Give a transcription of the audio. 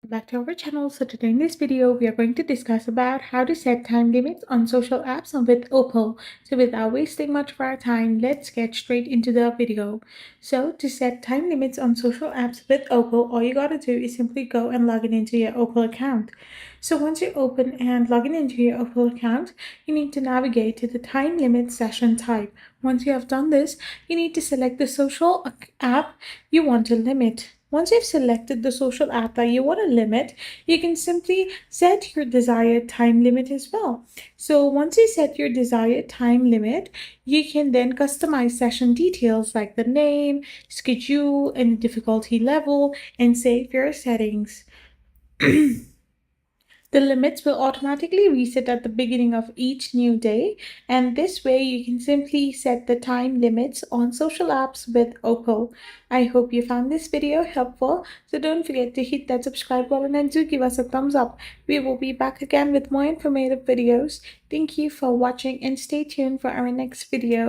Back to our channel. So today in this video, we are going to discuss about how to set time limits on social apps with Opal. So without wasting much of our time, let's get straight into the video. So to set time limits on social apps with Opal, all you gotta do is simply go and log in into your Opal account. So once you open and log in into your Opal account, you need to navigate to the time limit session type. Once you have done this, you need to select the social app you want to limit. Once you've selected the social app that you want to limit, you can simply set your desired time limit as well. So once you set your desired time limit, you can then customize session details like the name, schedule, and difficulty level, and save your settings. The limits will automatically reset at the beginning of each new day, and this way you can simply set the time limits on social apps with Opal. I hope you found this video helpful, so don't forget to hit that subscribe button and do give us a thumbs up. We will be back again with more informative videos. Thank you for watching and stay tuned for our next video.